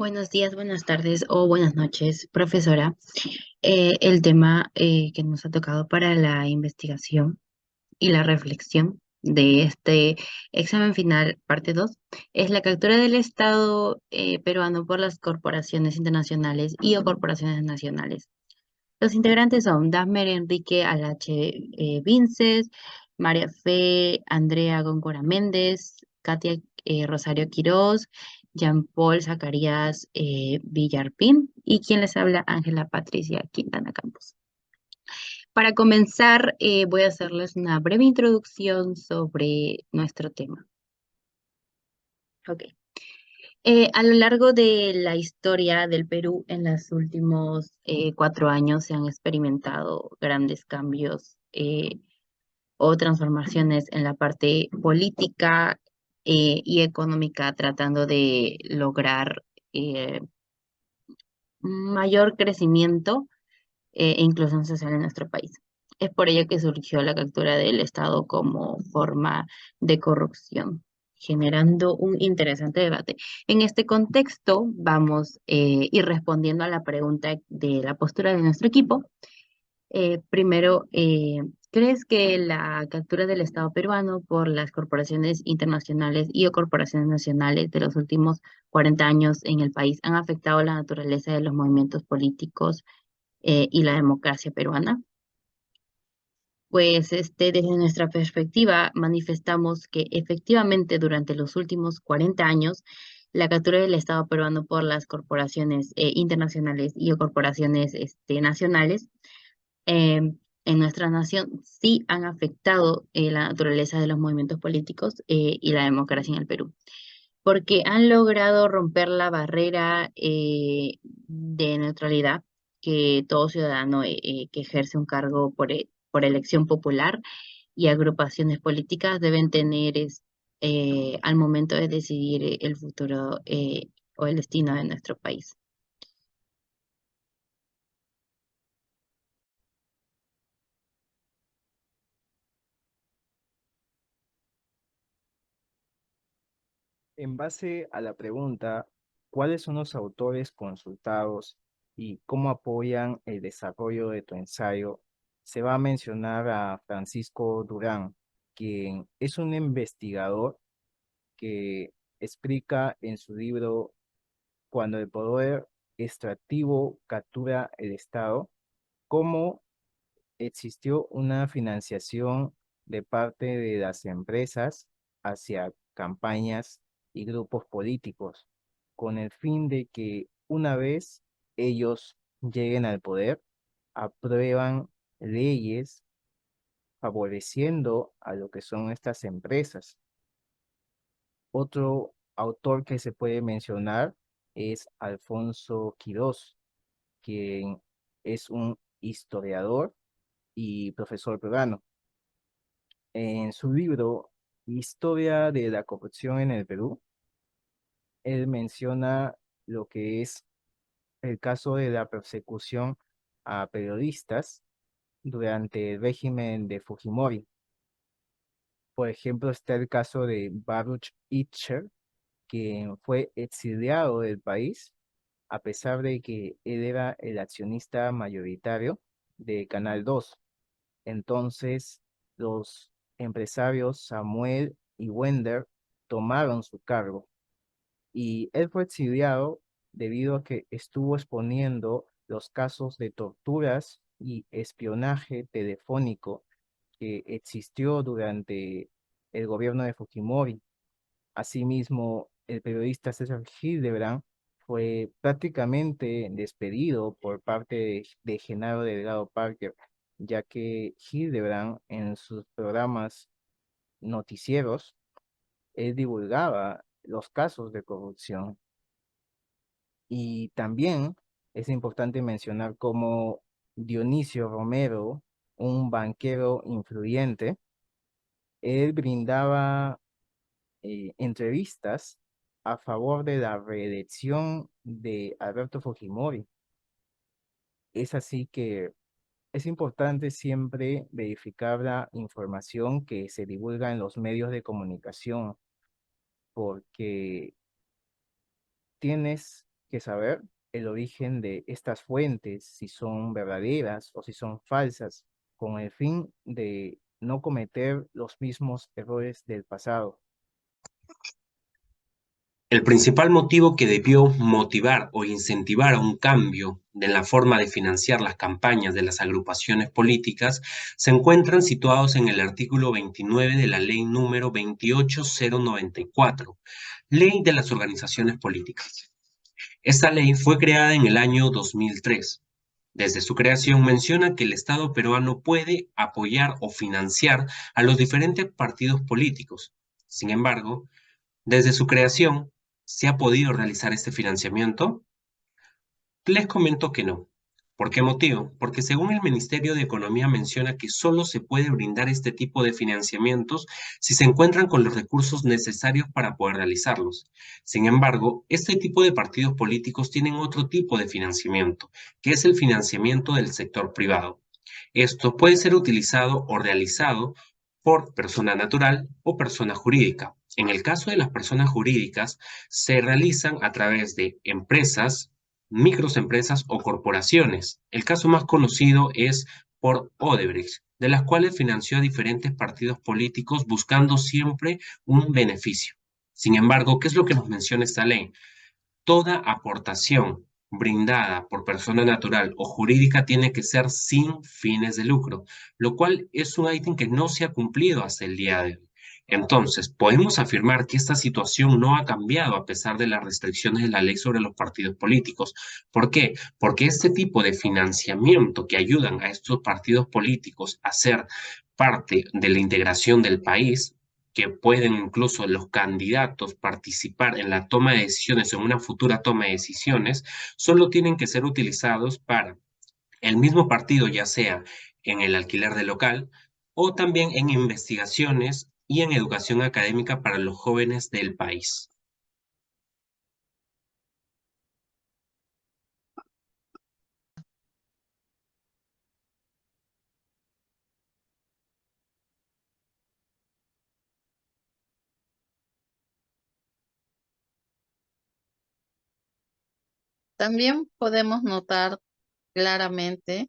Buenos días, buenas tardes o buenas noches, profesora. El tema que nos ha tocado para la investigación y la reflexión de este examen final, parte 2, es la captura del Estado peruano por las corporaciones internacionales y o corporaciones nacionales. Los integrantes son Dafmer Enrique Alache Vinces, María Fe Andrea Góngora Méndez, Katia Rosario Quirós, Jean-Paul Zacarías Villarpín y quien les habla Ángela Patricia Quintana Campos. Para comenzar, voy a hacerles una breve introducción sobre nuestro tema. Ok. A lo largo de la historia del Perú, en los últimos 4 años se han experimentado grandes cambios o transformaciones en la parte política y económica, tratando de lograr eh, mayor crecimiento e inclusión social en nuestro país. Es por ello que surgió la captura del Estado como forma de corrupción, generando un interesante debate. En este contexto, vamos a ir respondiendo a la pregunta de la postura de nuestro equipo. Primero, ¿crees que la captura del Estado peruano por las corporaciones internacionales y o corporaciones nacionales de los últimos 40 años en el país han afectado la naturaleza de los movimientos políticos y la democracia peruana? Pues desde nuestra perspectiva manifestamos que efectivamente durante los últimos 40 años la captura del Estado peruano por las corporaciones internacionales y o corporaciones nacionales en nuestra nación sí han afectado la naturaleza de los movimientos políticos y la democracia en el Perú, porque han logrado romper la barrera de neutralidad que todo ciudadano que ejerce un cargo por elección popular y agrupaciones políticas deben tener al momento de decidir el futuro o el destino de nuestro país. En base a la pregunta, ¿cuáles son los autores consultados y cómo apoyan el desarrollo de tu ensayo? Se va a mencionar a Francisco Durán, quien es un investigador que explica en su libro Cuando el poder extractivo captura el Estado, cómo existió una financiación de parte de las empresas hacia campañas y grupos políticos, con el fin de que una vez ellos lleguen al poder, aprueban leyes favoreciendo a lo que son estas empresas. Otro autor que se puede mencionar es Alfonso Quirós, quien es un historiador y profesor peruano. En su libro Historia de la corrupción en el Perú, él menciona lo que es el caso de la persecución a periodistas durante el régimen de Fujimori. Por ejemplo, está el caso de Baruch Itcher, quien fue exiliado del país a pesar de que él era el accionista mayoritario de Canal 2. Entonces, los empresarios Samuel y Wender tomaron su cargo y él fue exiliado debido a que estuvo exponiendo los casos de torturas y espionaje telefónico que existió durante el gobierno de Fujimori. Asimismo, el periodista César Hildebrand fue prácticamente despedido por parte de Genaro Delgado Parker, ya que Hildebrand en sus programas noticieros, él divulgaba los casos de corrupción. Y también es importante mencionar cómo Dionisio Romero, un banquero influyente, él brindaba entrevistas a favor de la reelección de Alberto Fujimori. Es así que es importante siempre verificar la información que se divulga en los medios de comunicación, porque tienes que saber el origen de estas fuentes, si son verdaderas o si son falsas, con el fin de no cometer los mismos errores del pasado. El principal motivo que debió motivar o incentivar a un cambio en la forma de financiar las campañas de las agrupaciones políticas se encuentran situados en el artículo 29 de la Ley número 28094, Ley de las Organizaciones Políticas. Esta ley fue creada en el año 2003. Desde su creación menciona que el Estado peruano puede apoyar o financiar a los diferentes partidos políticos. Sin embargo, desde su creación, ¿se ha podido realizar este financiamiento? Les comento que no. ¿Por qué motivo? Porque según el Ministerio de Economía menciona que solo se puede brindar este tipo de financiamientos si se encuentran con los recursos necesarios para poder realizarlos. Sin embargo, este tipo de partidos políticos tienen otro tipo de financiamiento, que es el financiamiento del sector privado. Esto puede ser utilizado o realizado por persona natural o persona jurídica. En el caso de las personas jurídicas, se realizan a través de empresas, microempresas o corporaciones. El caso más conocido es por Odebrecht, de las cuales financió a diferentes partidos políticos buscando siempre un beneficio. Sin embargo, ¿qué es lo que nos menciona esta ley? Toda aportación brindada por persona natural o jurídica tiene que ser sin fines de lucro, lo cual es un ítem que no se ha cumplido hasta el día de hoy. Entonces, podemos afirmar que esta situación no ha cambiado a pesar de las restricciones de la ley sobre los partidos políticos. ¿Por qué? Porque este tipo de financiamiento que ayudan a estos partidos políticos a ser parte de la integración del país, que pueden incluso los candidatos participar en la toma de decisiones, en una futura toma de decisiones, solo tienen que ser utilizados para el mismo partido, ya sea en el alquiler de local o también en investigaciones y en educación académica para los jóvenes del país. También podemos notar claramente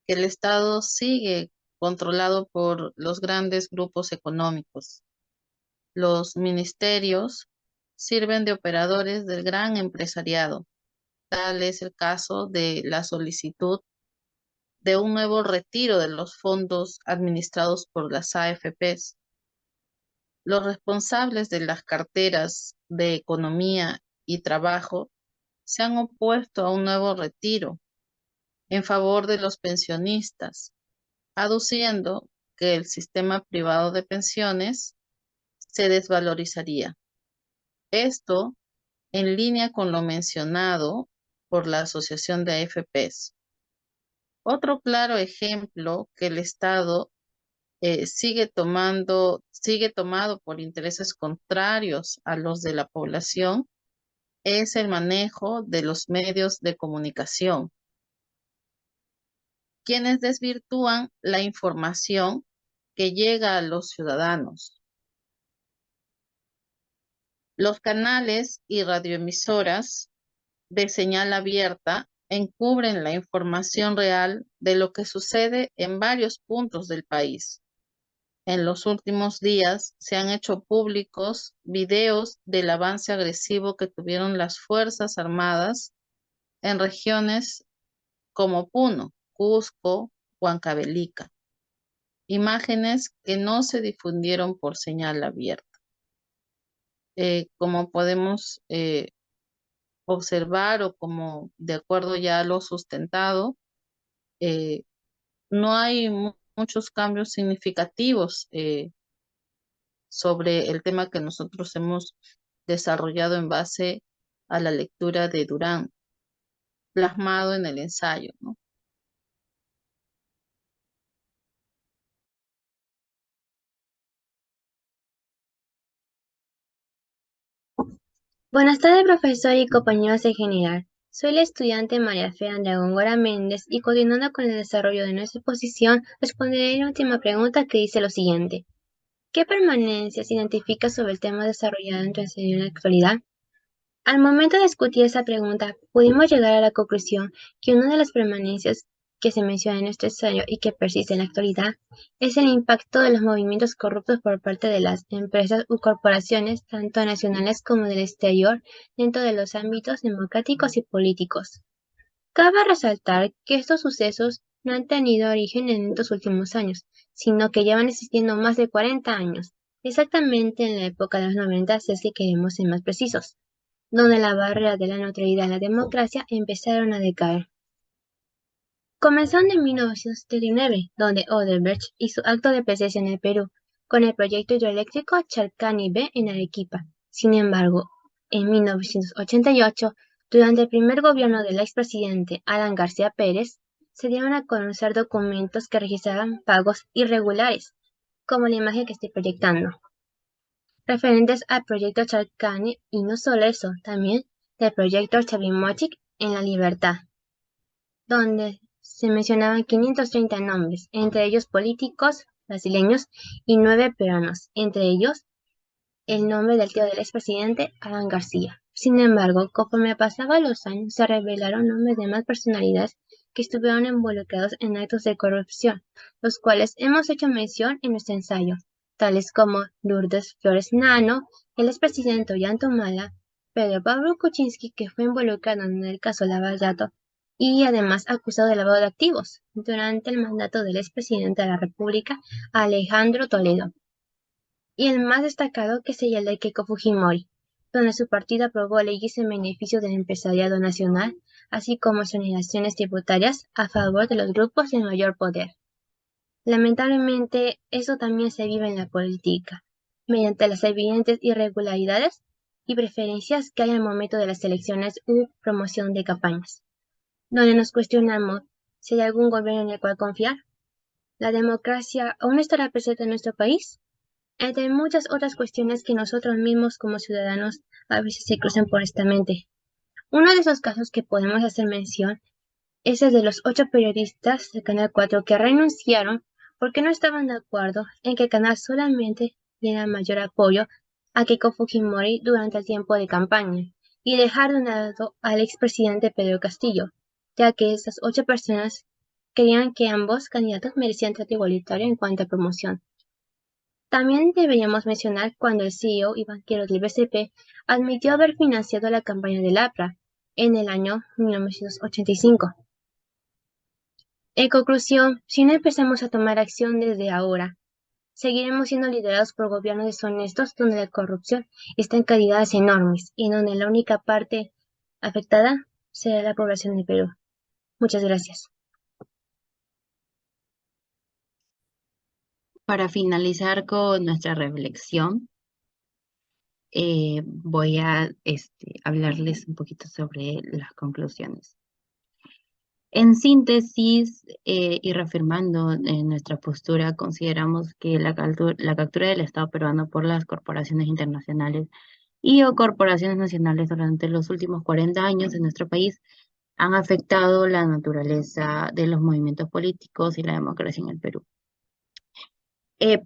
que el Estado sigue controlado por los grandes grupos económicos. Los ministerios sirven de operadores del gran empresariado. Tal es el caso de la solicitud de un nuevo retiro de los fondos administrados por las AFPs. Los responsables de las carteras de economía y trabajo se han opuesto a un nuevo retiro en favor de los pensionistas, aduciendo que el sistema privado de pensiones se desvalorizaría. Esto en línea con lo mencionado por la Asociación de AFPs. Otro claro ejemplo que el Estado sigue tomado por intereses contrarios a los de la población es el manejo de los medios de comunicación, quienes desvirtúan la información que llega a los ciudadanos. Los canales y radioemisoras de señal abierta encubren la información real de lo que sucede en varios puntos del país. En los últimos días se han hecho públicos videos del avance agresivo que tuvieron las Fuerzas Armadas en regiones como Puno, Cusco, Huancavelica. Imágenes que no se difundieron por señal abierta. Como podemos observar o como de acuerdo ya a lo sustentado, eh, no hay muchos cambios significativos sobre el tema que nosotros hemos desarrollado en base a la lectura de Durán, plasmado en el ensayo, ¿no? Buenas tardes, profesor y compañeros en general. Soy la estudiante María Fe Andragón Gora Méndez y continuando con el desarrollo de nuestra exposición, responderé la última pregunta que dice lo siguiente. ¿Qué permanencia se identifica sobre el tema desarrollado en tu enseñanza en la actualidad? Al momento de discutir esa pregunta, pudimos llegar a la conclusión que una de las permanencias que se menciona en nuestro ensayo y que persiste en la actualidad es el impacto de los movimientos corruptos por parte de las empresas u corporaciones, tanto nacionales como del exterior, dentro de los ámbitos democráticos y políticos. Cabe resaltar que estos sucesos no han tenido origen en estos últimos años, sino que llevan existiendo más de 40 años, exactamente en la época de los 90, si es que queremos ser más precisos, donde la barrera de la neutralidad y la democracia empezaron a decaer. Comenzaron en 1979, donde Odebrecht hizo acto de presencia en el Perú, con el proyecto hidroeléctrico Chalcani B en Arequipa. Sin embargo, en 1988, durante el primer gobierno del expresidente Alan García Pérez, se dieron a conocer documentos que registraban pagos irregulares, como la imagen que estoy proyectando, referentes al proyecto Chalcani y no solo eso, también del proyecto Chavimochic en La Libertad, donde se mencionaban 530 nombres, entre ellos políticos brasileños y 9 peruanos, entre ellos el nombre del tío del expresidente Alan García. Sin embargo, conforme pasaban los años, se revelaron nombres de más personalidades que estuvieron involucrados en actos de corrupción, los cuales hemos hecho mención en nuestro ensayo, tales como Lourdes Flores Nano, el expresidente Ollanta, Pedro Pablo Kuczynski, que fue involucrado en el caso Lavallato y además acusado de lavado de activos durante el mandato del expresidente de la República, Alejandro Toledo, y el más destacado que sería el de Keiko Fujimori, donde su partido aprobó leyes en beneficio del empresariado nacional, así como exoneraciones tributarias a favor de los grupos de mayor poder. Lamentablemente, eso también se vive en la política, mediante las evidentes irregularidades y preferencias que hay al momento de las elecciones u promoción de campañas, donde nos cuestionamos si hay algún gobierno en el cual confiar. ¿La democracia aún estará presente en nuestro país? Entre muchas otras cuestiones que nosotros mismos como ciudadanos a veces se cruzan por esta mente. Uno de esos casos que podemos hacer mención es el de los 8 periodistas del Canal 4 que renunciaron porque no estaban de acuerdo en que el canal solamente diera mayor apoyo a Keiko Fujimori durante el tiempo de campaña y dejar de un lado al expresidente Pedro Castillo, ya que esas 8 personas creían que ambos candidatos merecían trato igualitario en cuanto a promoción. También deberíamos mencionar cuando el CEO y banquero del BCP admitió haber financiado la campaña del APRA en el año 1985. En conclusión, si no empezamos a tomar acción desde ahora, seguiremos siendo liderados por gobiernos deshonestos donde la corrupción está en cantidades enormes y donde la única parte afectada será la población de Perú. Muchas gracias. Para finalizar con nuestra reflexión, voy a hablarles un poquito sobre las conclusiones. En síntesis, y reafirmando nuestra postura, consideramos que la captura del Estado peruano por las corporaciones internacionales y o corporaciones nacionales durante los últimos 40 años en nuestro país han afectado la naturaleza de los movimientos políticos y la democracia en el Perú.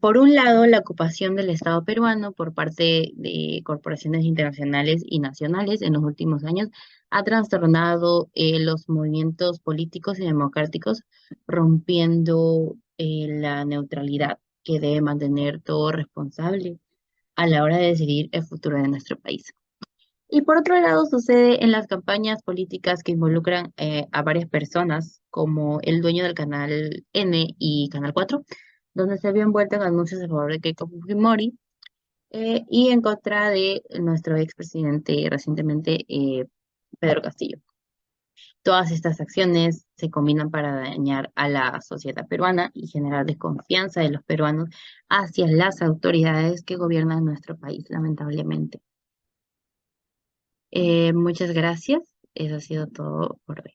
Por un lado, la ocupación del Estado peruano por parte de corporaciones internacionales y nacionales en los últimos años ha trastornado los movimientos políticos y democráticos, rompiendo la neutralidad que debe mantener todo responsable a la hora de decidir el futuro de nuestro país. Y por otro lado, sucede en las campañas políticas que involucran a varias personas, como el dueño del Canal N y Canal 4, donde se vio envuelto en anuncios a favor de Keiko Fujimori y en contra de nuestro expresidente recientemente, Pedro Castillo. Todas estas acciones se combinan para dañar a la sociedad peruana y generar desconfianza de los peruanos hacia las autoridades que gobiernan nuestro país, lamentablemente. Muchas gracias. Eso ha sido todo por hoy.